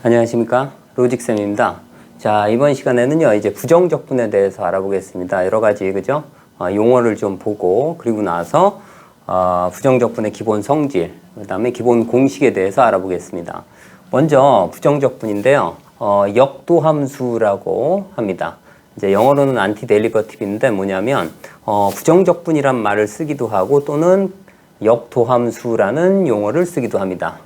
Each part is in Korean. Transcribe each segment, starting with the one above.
안녕하십니까, 로직쌤입니다. 자, 이번 시간에는요 이제 부정적분에 대해서 알아보겠습니다. 여러 가지 그죠, 용어를 좀 보고 그리고 나서 부정적분의 기본 성질, 그 다음에 기본 공식에 대해서 알아보겠습니다. 먼저 부정적분인데요, 역도함수라고 합니다. 이제 영어로는 안티데리버티브인데 뭐냐면 부정적분이란 말을 쓰기도 하고 또는 역도함수라는 용어를 쓰기도 합니다.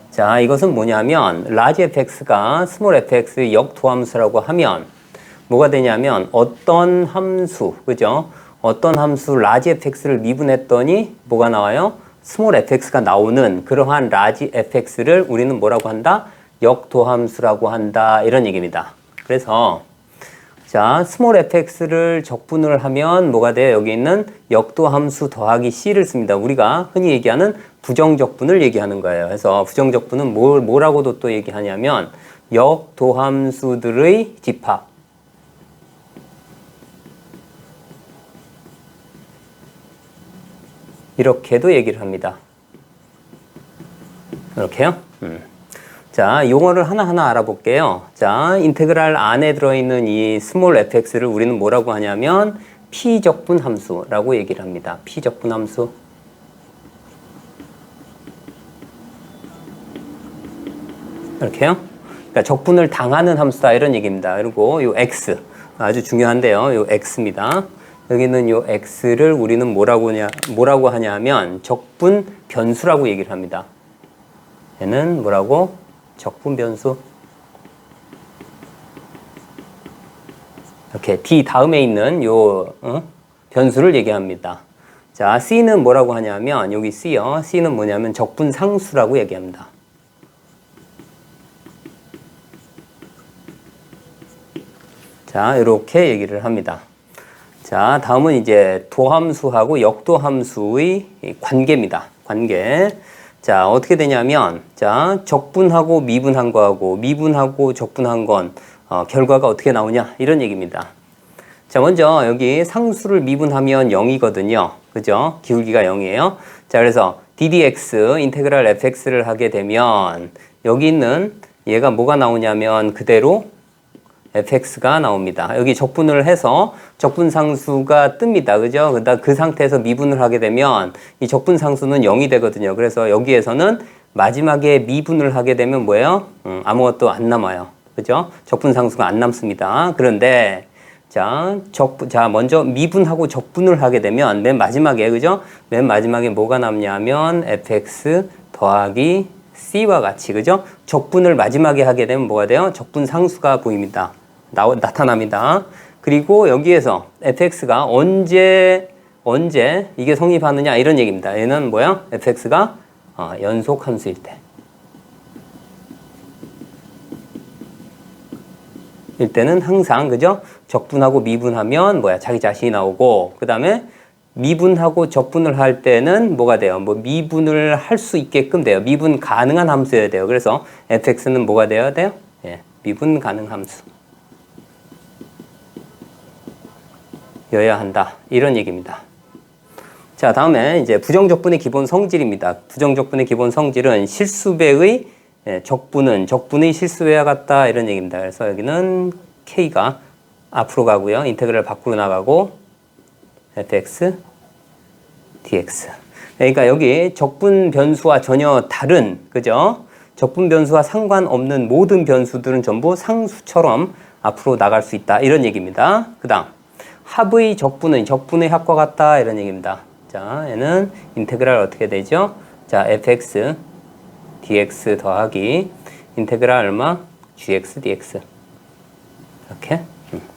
자, 이것은 뭐냐면 large fx가 small fx의 역도함수라고 하면 뭐가 되냐면 어떤 함수, 그죠? 어떤 함수 large fx를 미분했더니 뭐가 나와요? small fx가 나오는 그러한 large fx를 우리는 뭐라고 한다? 역도함수라고 한다, 이런 얘기입니다. 그래서 자, small fx를 적분을 하면 뭐가 돼요? 여기 있는 역도함수 더하기 c를 씁니다. 우리가 흔히 얘기하는 부정적분을 얘기하는 거예요. 그래서 부정적분은 뭐라고도 또 얘기하냐면 역도함수들의 집합. 이렇게도 얘기를 합니다. 이렇게요? 자, 용어를 하나하나 알아볼게요. 자, 인테그랄 안에 들어있는 이 스몰 fx를 우리는 뭐라고 하냐면 피적분 함수라고 얘기를 합니다. 피적분 함수. 이렇게요. 그러니까 적분을 당하는 함수다, 이런 얘기입니다. 그리고 요 x 아주 중요한데요. 요 x입니다. 여기는 요 x를 우리는 뭐라고 하냐면 적분 변수라고 얘기를 합니다. 얘는 뭐라고? 적분 변수. 이렇게 d 다음에 있는 요 변수를 얘기합니다. 자, c는 뭐라고 하냐면 여기 c요. c는 뭐냐면 적분 상수라고 얘기합니다. 자, 이렇게 얘기를 합니다. 자, 다음은 이제 도함수하고 역도함수의 관계입니다. 관계. 자, 어떻게 되냐면, 자, 적분하고 미분한 거하고 미분하고 적분한 건 결과가 어떻게 나오냐, 이런 얘기입니다. 자, 먼저 여기 상수를 미분하면 0이거든요. 그죠? 기울기가 0이에요. 자, 그래서 ddx, 인테그랄 fx를 하게 되면 여기 있는 얘가 뭐가 나오냐면 그대로 fx가 나옵니다. 여기 적분을 해서 적분상수가 뜹니다. 그죠? 그 상태에서 미분을 하게 되면 이 적분상수는 0이 되거든요. 그래서 여기에서는 마지막에 미분을 하게 되면 뭐예요? 아무것도 안 남아요. 그죠? 적분상수가 안 남습니다. 그런데 자, 먼저 미분하고 적분을 하게 되면 맨 마지막에, 그죠? 맨 마지막에 뭐가 남냐면 fx 더하기 c와 같이, 그죠? 적분을 마지막에 하게 되면 뭐가 돼요? 적분상수가 보입니다. 나타납니다. 그리고 여기에서 fx가 언제 이게 성립하느냐, 이런 얘기입니다. 얘는 뭐야? fx가 연속 함수일 때. 이때는 항상, 그죠? 적분하고 미분하면 뭐야? 자기 자신이 나오고, 그 다음에 미분하고 적분을 할 때는 뭐가 돼요? 뭐 미분을 할 수 있게끔 돼요. 미분 가능한 함수여야 돼요. 그래서 fx는 뭐가 되어야 돼요? 예, 미분 가능 함수 여야 한다, 이런 얘기입니다. 자, 다음에 이제 부정적분의 기본 성질입니다. 부정적분의 기본 성질은 실수배의 적분의 실수배와 같다, 이런 얘기입니다. 그래서 여기는 k가 앞으로 가고요. 인테그랄 밖으로 나가고 fx dx. 그러니까 여기 적분 변수와 전혀 다른, 그죠? 적분 변수와 상관없는 모든 변수들은 전부 상수처럼 앞으로 나갈 수 있다, 이런 얘기입니다. 그 다음 합의 적분은 적분의 합과 같다, 이런 얘기입니다. 자, 얘는 인테그랄 어떻게 되죠? 자, fx dx 더하기 인테그랄 얼마? gx dx.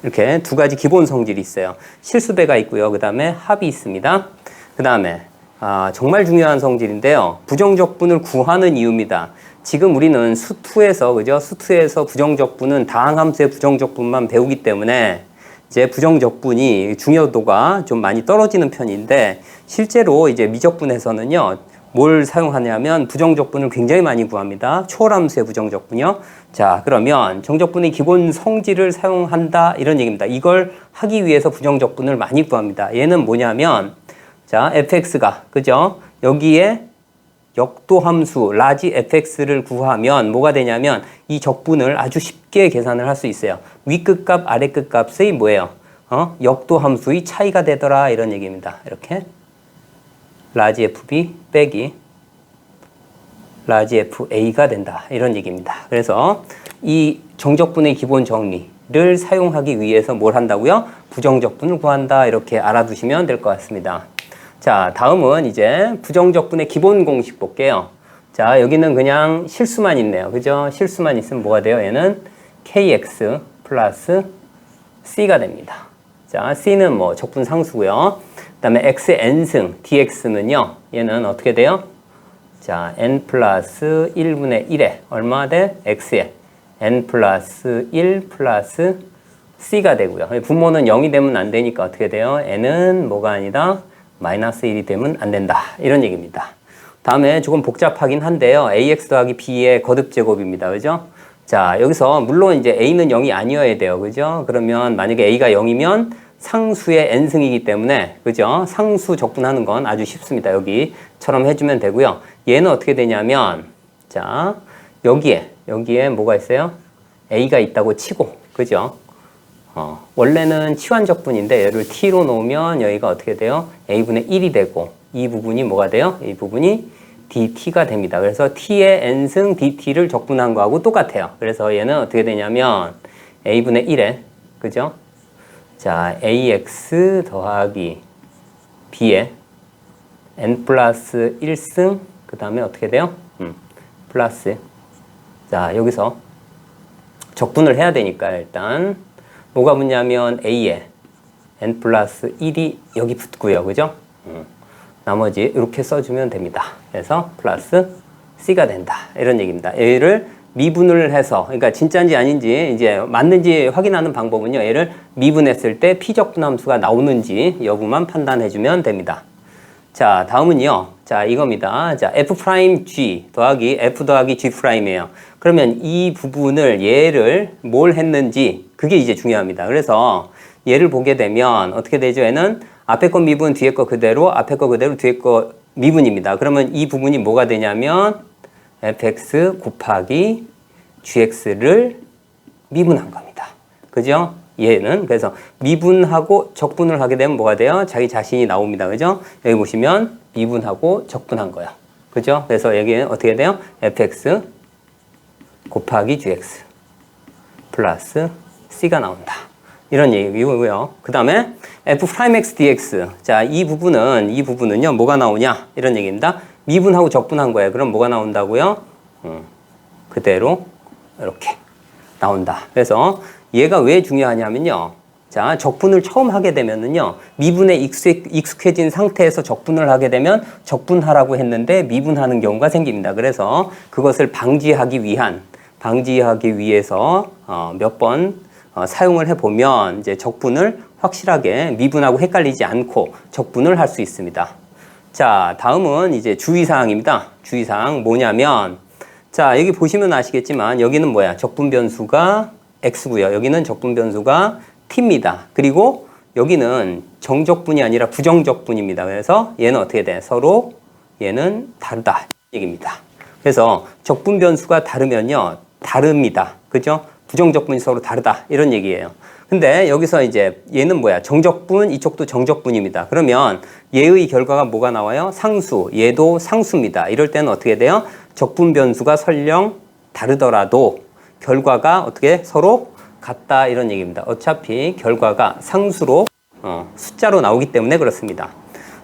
이렇게 두 가지 기본 성질이 있어요. 실수배가 있고요. 그 다음에 합이 있습니다. 그 다음에 정말 중요한 성질인데요. 부정적분을 구하는 이유입니다. 지금 우리는 수투에서, 그죠? 수투에서 부정적분은 다항함수의 부정적분만 배우기 때문에 이제 부정적분이 중요도가 좀 많이 떨어지는 편인데, 실제로 이제 미적분에서는요, 뭘 사용하냐면 부정적분을 굉장히 많이 구합니다. 초월함수의 부정적분이요. 자, 그러면 정적분의 기본 성질을 사용한다, 이런 얘기입니다. 이걸 하기 위해서 부정적분을 많이 구합니다. 얘는 뭐냐면, 자, fx가, 그죠? 여기에 역도함수 라지 fx를 구하면 뭐가 되냐면 이 적분을 아주 쉽게 계산을 할 수 있어요. 위끝값 아래끝값의 뭐예요? 역도함수의 차이가 되더라 이런 얘기입니다. 이렇게 라지 fb 빼기 라지 fa가 된다 이런 얘기입니다. 그래서 이 정적분의 기본 정리를 사용하기 위해서 뭘 한다고요? 부정적분을 구한다 이렇게 알아두시면 될 것 같습니다. 자, 다음은 이제 부정적분의 기본 공식 볼게요. 자, 여기는 그냥 실수만 있네요. 그죠? 실수만 있으면 뭐가 돼요? 얘는 kx 플러스 c가 됩니다. 자, c는 뭐 적분 상수고요. 그 다음에 x의 n승 dx는요. 얘는 어떻게 돼요? 자, n 플러스 1분의 1에 얼마 돼? x에 n 플러스 1 플러스 c가 되고요. 분모는 0이 되면 안 되니까 어떻게 돼요? n은 뭐가 아니다? 마이너스 1이 되면 안 된다. 이런 얘기입니다. 다음에 조금 복잡하긴 한데요. ax 더하기 b의 거듭제곱입니다. 그죠? 자, 여기서 물론 이제 a는 0이 아니어야 돼요. 그죠? 그러면 만약에 a가 0이면 상수의 n승이기 때문에 그죠? 상수 적분하는 건 아주 쉽습니다. 여기처럼 해주면 되고요. 얘는 어떻게 되냐면 자, 여기에 뭐가 있어요? a가 있다고 치고 그죠? 원래는 치환적분인데 얘를 t로 놓으면 여기가 어떻게 돼요? a분의 1이 되고 이 부분이 뭐가 돼요? 이 부분이 dt가 됩니다. 그래서 t의 n승 dt를 적분한 거하고 똑같아요. 그래서 얘는 어떻게 되냐면 a분의 1에 그죠? 자, ax 더하기 b에 n 플러스 1승 그 다음에 어떻게 돼요? 플러스 자, 여기서 적분을 해야 되니까 일단 뭐가 붙냐면 a에 n 플러스 1이 여기 붙고요. 그죠? 나머지 이렇게 써주면 됩니다. 그래서 플러스 c가 된다. 이런 얘기입니다. 얘를 미분을 해서 그러니까 진짜인지 아닌지 이제 맞는지 확인하는 방법은요. 얘를 미분했을 때 피적분함수가 나오는지 여부만 판단해주면 됩니다. 자, 다음은요. 자, 이겁니다. 자, f'g 더하기 f 더하기 g'이에요. 그러면 이 부분을 얘를 뭘 했는지 그게 이제 중요합니다. 그래서 얘를 보게 되면 어떻게 되죠? 얘는 앞에 거 미분, 뒤에 거 그대로, 앞에 거 그대로, 뒤에 거 미분입니다. 그러면 이 부분이 뭐가 되냐면 fx 곱하기 gx를 미분한 겁니다. 그죠? 얘는 그래서 미분하고 적분을 하게 되면 뭐가 돼요? 자기 자신이 나옵니다. 그죠? 여기 보시면 미분하고 적분한 거야. 그죠? 그래서 여기는 어떻게 돼요? fx 곱하기 gx 플러스 c가 나온다. 이런 얘기고요. 그 다음에 f'x dx. 자, 이 부분은요, 뭐가 나오냐? 이런 얘기입니다. 미분하고 적분한 거예요. 그럼 뭐가 나온다고요? 그대로 이렇게 나온다. 그래서 얘가 왜 중요하냐면요. 자, 적분을 처음 하게 되면은요, 미분에 익숙해진 상태에서 적분을 하게 되면 적분하라고 했는데 미분하는 경우가 생깁니다. 그래서 그것을 방지하기 위해서 몇 번 사용을 해보면 이제 적분을 확실하게 미분하고 헷갈리지 않고 적분을 할 수 있습니다. 자, 다음은 이제 주의사항입니다. 주의사항 뭐냐면 자, 여기 보시면 아시겠지만 여기는 뭐야? 적분 변수가 x고요. 여기는 적분 변수가 t입니다. 그리고 여기는 정적분이 아니라 부정적분입니다. 그래서 얘는 어떻게 돼? 서로 얘는 다르다 얘기입니다. 그래서 적분 변수가 다르면요, 다릅니다. 그죠? 부정적분이 서로 다르다 이런 얘기예요. 근데 여기서 이제 얘는 뭐야? 정적분, 이쪽도 정적분입니다. 그러면 얘의 결과가 뭐가 나와요? 상수, 얘도 상수입니다. 이럴 때는 어떻게 돼요? 적분 변수가 설령 다르더라도 결과가 어떻게 서로 같다 이런 얘기입니다. 어차피 결과가 상수로 숫자로 나오기 때문에 그렇습니다.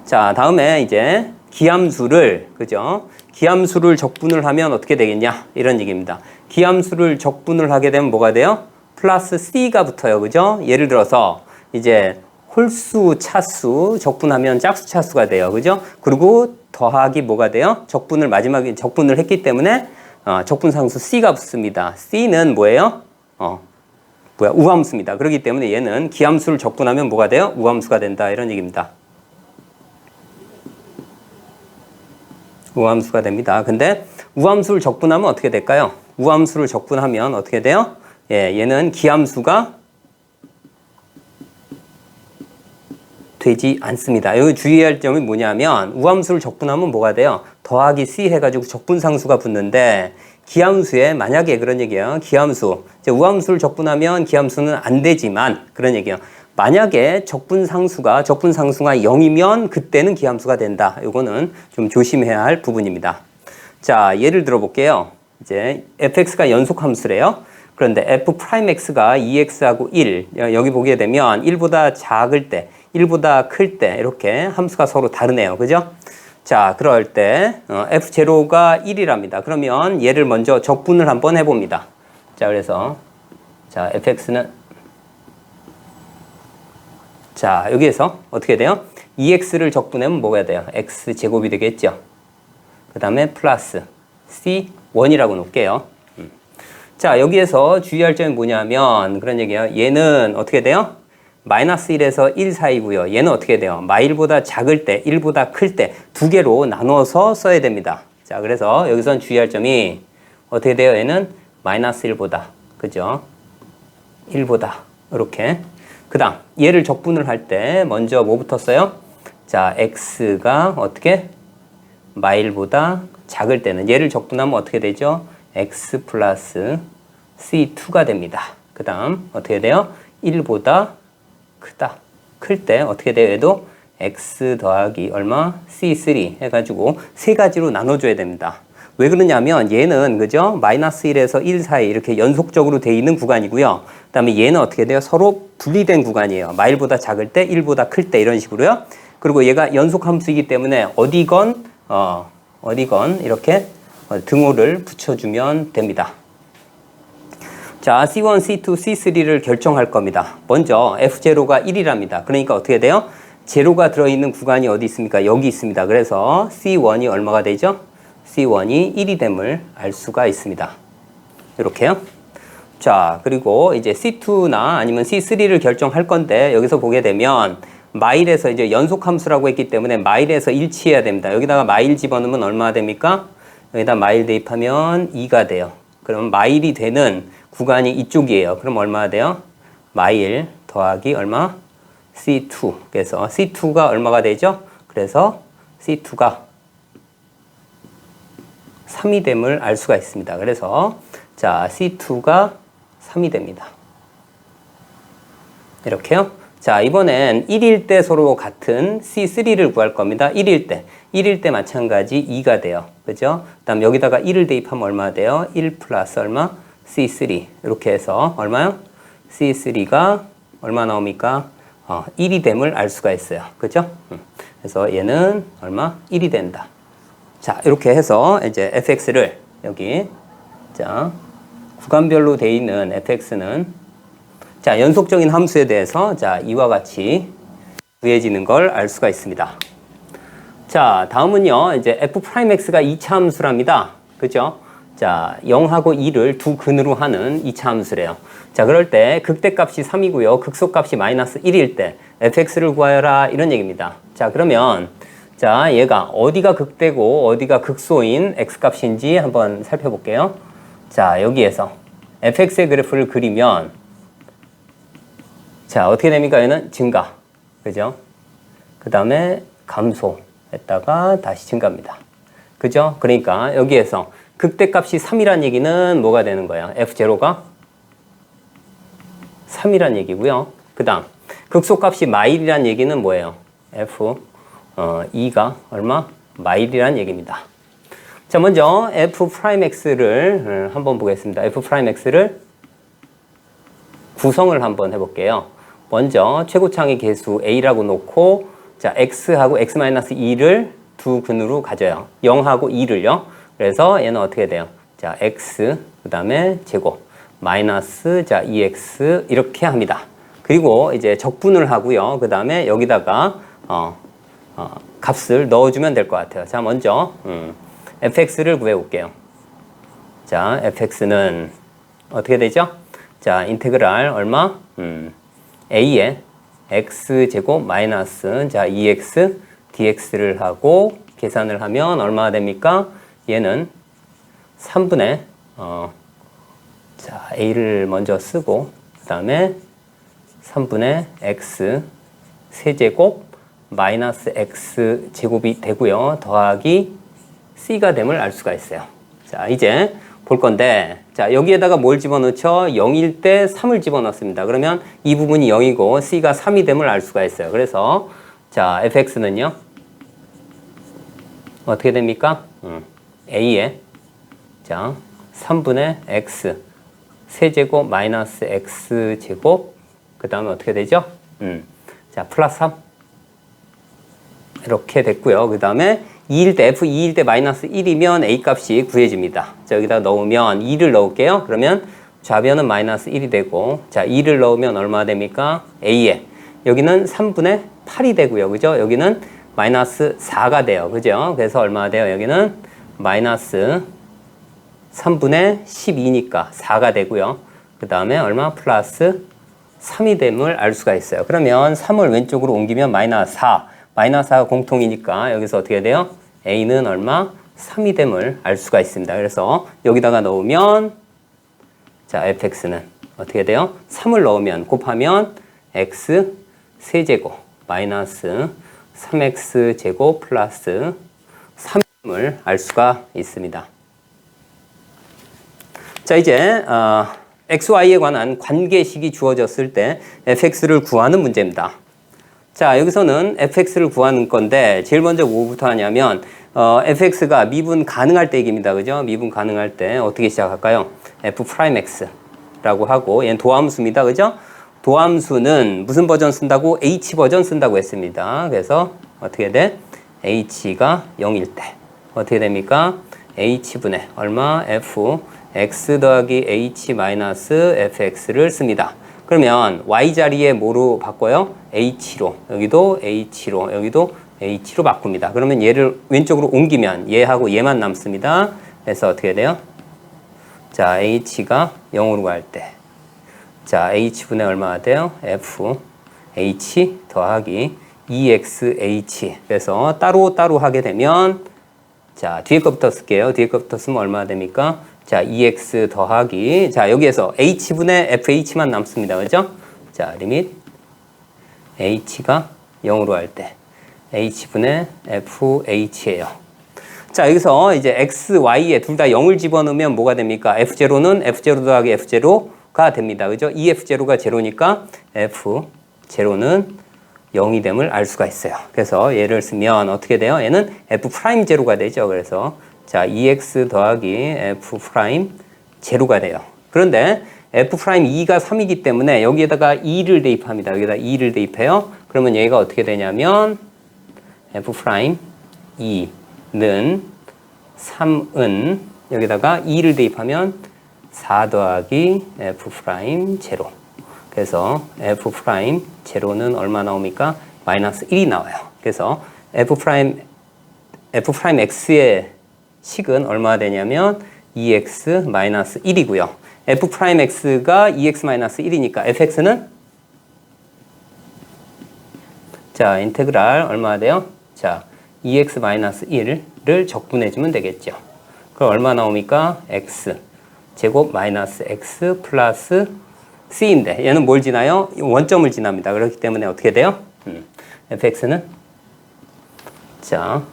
자, 다음에 이제 기함수를 그죠? 기함수를 적분을 하면 어떻게 되겠냐? 이런 얘기입니다. 기함수를 적분을 하게 되면 뭐가 돼요? 플러스 c가 붙어요. 그죠? 예를 들어서 이제 홀수, 차수 적분하면 짝수, 차수가 돼요. 그죠? 그리고 더하기 뭐가 돼요? 적분을 마지막에 적분을 했기 때문에 적분상수 c가 붙습니다. c는 뭐예요? 우함수입니다. 그렇기 때문에 얘는 기함수를 적분하면 뭐가 돼요? 우함수가 된다. 이런 얘기입니다. 우함수가 됩니다. 근데 우함수를 적분하면 어떻게 될까요? 우함수를 적분하면 어떻게 돼요? 예, 얘는 기함수가 되지 않습니다. 여기 주의할 점이 뭐냐면 우함수를 적분하면 뭐가 돼요? 더하기 C 해가지고 적분상수가 붙는데 기함수에 만약에 그런 얘기예요. 기함수. 이제 우함수를 적분하면 기함수는 안 되지만 그런 얘기예요. 만약에 적분상수가 0이면 그때는 기함수가 된다. 요거는 좀 조심해야 할 부분입니다. 자, 예를 들어 볼게요. 이제 fx가 연속함수래요. 그런데 f'x가 2x하고 1 여기 보게 되면 1보다 작을 때 1보다 클 때 이렇게 함수가 서로 다르네요. 그죠? 자, 그럴 때 f0가 1이랍니다. 그러면 얘를 먼저 적분을 한번 해봅니다. 자, 그래서 자 fx는 자 여기에서 어떻게 돼요? 2x를 적분하면 뭐가 돼요? x제곱이 되겠죠. 그 다음에 플러스 c1이라고 놓을게요. 자, 여기에서 주의할 점이 뭐냐면 그런 얘기예요. 얘는 어떻게 돼요? 마이너스 1에서 1 사이고요. 얘는 어떻게 돼요? 마일보다 작을 때, 1보다 클 때 두 개로 나눠서 써야 됩니다. 자, 그래서 여기선 주의할 점이 어떻게 돼요? 얘는 마이너스 1보다, 그죠? 1보다 이렇게. 그 다음 얘를 적분을 할 때 먼저 뭐부터 써요? 자, x가 어떻게? 마일보다 작을 때는 얘를 적분하면 어떻게 되죠? x 플러스 c2가 됩니다. 그 다음 어떻게 돼요? 1보다 크다. 클 때 어떻게 돼요? 얘도 x 더하기 얼마? c3 해가지고 세 가지로 나눠줘야 됩니다. 왜 그러냐면 얘는 그죠? 마이너스 1에서 1 사이 이렇게 연속적으로 돼 있는 구간이고요. 그 다음에 얘는 어떻게 돼요? 서로 분리된 구간이에요. 마일보다 작을 때, 1보다 클 때 이런 식으로요. 그리고 얘가 연속함수이기 때문에 어디건 이렇게 등호를 붙여주면 됩니다. 자, C1, C2, C3를 결정할 겁니다. 먼저 F0가 1이랍니다. 그러니까 어떻게 돼요? 제로가 들어있는 구간이 어디 있습니까? 여기 있습니다. 그래서 C1이 얼마가 되죠? C1이 1이 됨을 알 수가 있습니다. 이렇게요. 자, 그리고 이제 C2나 아니면 C3를 결정할 건데 여기서 보게 되면 마일에서 이제 연속함수라고 했기 때문에 마일에서 일치해야 됩니다. 여기다가 마일 집어넣으면 얼마가 됩니까? 여기다 마일 대입하면 2가 돼요. 그럼 마일이 되는 구간이 이쪽이에요. 그럼 얼마가 돼요? 마일 더하기 얼마? C2. 그래서 C2가 얼마가 되죠? 그래서 C2가 3이 됨을 알 수가 있습니다. 그래서 자, C2가 3이 됩니다. 이렇게요. 자, 이번엔 1일 때 서로 같은 C3를 구할 겁니다. 1일 때 마찬가지 2가 돼요. 그죠? 그 다음 여기다가 1을 대입하면 얼마 돼요? 1 플러스 얼마? C3. 이렇게 해서 얼마요? C3가 얼마 나옵니까? 1이 됨을 알 수가 있어요. 그죠? 그래서 얘는 얼마? 1이 된다. 자, 이렇게 해서 이제 fx를 여기 자, 구간별로 돼 있는 fx는 자, 연속적인 함수에 대해서 자, 이와 같이 구해지는 걸 알 수가 있습니다. 자, 다음은요. 이제 f'x가 2차 함수랍니다. 그죠? 자, 0하고 2를 두 근으로 하는 2차 함수래요. 자, 그럴 때 극대값이 3이고요. 극소값이 마이너스 1일 때 fx를 구하여라 이런 얘기입니다. 자, 그러면 자, 얘가 어디가 극대고 어디가 극소인 x값인지 한번 살펴볼게요. 자, 여기에서 fx의 그래프를 그리면 자, 어떻게 됩니까? 얘는 증가. 그죠? 그 다음에 감소했다가 다시 증가입니다. 그죠? 그러니까 여기에서 극대값이 3이란 얘기는 뭐가 되는 거예요? f0가 3이란 얘기고요. 그 다음 극소값이 마일이란 얘기는 뭐예요? f2가 얼마? 마일이란 얘기입니다. 자, 먼저 f'x를 한번 보겠습니다. f'x를 구성을 한번 해볼게요. 먼저 최고창의 개수 a라고 놓고 자, x하고 x-2를 두 근으로 가져요. 0하고 2를요. 그래서 얘는 어떻게 돼요? 자, x 그 다음에 제곱 마이너스 자 2x 이렇게 합니다. 그리고 이제 적분을 하고요. 그 다음에 여기다가 값을 넣어주면 될 것 같아요. 자, 먼저 fx를 구해볼게요. 자, fx는 어떻게 되죠? 자, 인테그랄 얼마? a에 x제곱 마이너스 자 2x dx를 하고 계산을 하면 얼마가 됩니까? 얘는 3분의 자 a를 먼저 쓰고 그 다음에 3분의 x 세제곱 마이너스 x 제곱이 되고요. 더하기 c가 됨을 알 수가 있어요. 자, 이제 볼 건데, 자, 여기에다가 뭘 집어넣죠? 0일 때 3을 집어넣습니다. 그러면 이 부분이 0이고 c가 3이 됨을 알 수가 있어요. 그래서 자, fx는요. 어떻게 됩니까? a에 자, 3분의 x 세제곱 마이너스 x 제곱 그 다음에 어떻게 되죠? 자, 플러스 3 이렇게 됐고요. 그 다음에 2일 때 f 2일 때 마이너스 1이면 a 값이 구해집니다. 자, 여기다 넣으면 2를 넣을게요. 그러면 좌변은 마이너스 1이 되고, 자, 2를 넣으면 얼마 됩니까? a에 여기는 3분의 8이 되고요. 그죠? 여기는 마이너스 4가 돼요. 그죠? 그래서 얼마가 돼요? 여기는 마이너스 3분의 12니까 4가 되고요. 그 다음에 얼마? 플러스 3이 됨을 알 수가 있어요. 그러면 3을 왼쪽으로 옮기면 마이너스 4. 마이너스 4가 공통이니까 여기서 어떻게 돼요? a는 얼마? 3이 됨을 알 수가 있습니다. 그래서 여기다가 넣으면 자, fx는 어떻게 돼요? 3을 넣으면 곱하면 x 세제곱 마이너스 3x 제곱 플러스 3을 알 수가 있습니다. 자, 이제 xy에 관한 관계식이 주어졌을 때 fx를 구하는 문제입니다. 자, 여기서는 fx를 구하는 건데 제일 먼저 뭐부터 하냐면 fx가 미분 가능할 때 얘기입니다. 그죠? 미분 가능할 때 어떻게 시작할까요? f'x라고 하고 얘는 도함수입니다. 그죠? 도함수는 무슨 버전 쓴다고? h 버전 쓴다고 했습니다. 그래서 어떻게 돼? h가 0일 때 어떻게 됩니까? h분의 얼마? f x 더하기 h 마이너스 fx를 씁니다. 그러면 y 자리에 뭐로 바꿔요? h로, 여기도 h로, 여기도 h로 바꿉니다. 그러면 얘를 왼쪽으로 옮기면 얘하고 얘만 남습니다. 그래서 어떻게 돼요? 자, h가 0으로 갈 때 자, h분의 얼마가 돼요? f h 더하기 2xh. 그래서 따로 하게 되면 자, 뒤에 것부터 쓸게요. 뒤에 것부터 쓰면 얼마가 됩니까? 자, 2x 더하기 자, 여기에서 h분의 fh만 남습니다. 그죠? 자, 리밋 h가 0으로 할 때 h분의 fh예요. 자, 여기서 이제 x, y에 둘 다 0을 집어넣으면 뭐가 됩니까? f0는 f0 더하기 f0가 됩니다. 그죠? 2f0가 0니까 f0는 0이 됨을 알 수가 있어요. 그래서 얘를 쓰면 어떻게 돼요? 얘는 f'0가 되죠. 그래서 자, 2x 더하기 f'0가 돼요. 그런데 f'2가 3이기 때문에 여기에다가 2를 대입합니다. 여기다 2를 대입해요. 그러면 얘가 어떻게 되냐면 f'2는 3은 여기다가 2를 대입하면 4 더하기 f'0. 그래서 f'0는 얼마 나옵니까? 마이너스 1이 나와요. 그래서 f'x의 식은 얼마가 되냐면 2x 마이너스 1이고요. f'x가 2x 마이너스 1이니까 fx는 자, 인테그랄 얼마가 돼요? 자, 2x 마이너스 1을 적분해주면 되겠죠. 그럼 얼마 나옵니까? x 제곱 마이너스 x 플러스 c인데 얘는 뭘 지나요? 원점을 지납니다. 그렇기 때문에 어떻게 돼요? fx는 자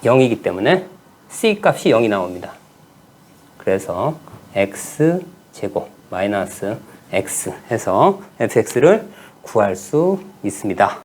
0이기 때문에 c 값이 0이 나옵니다. 그래서 x 제곱 마이너스 x 해서 fx를 구할 수 있습니다.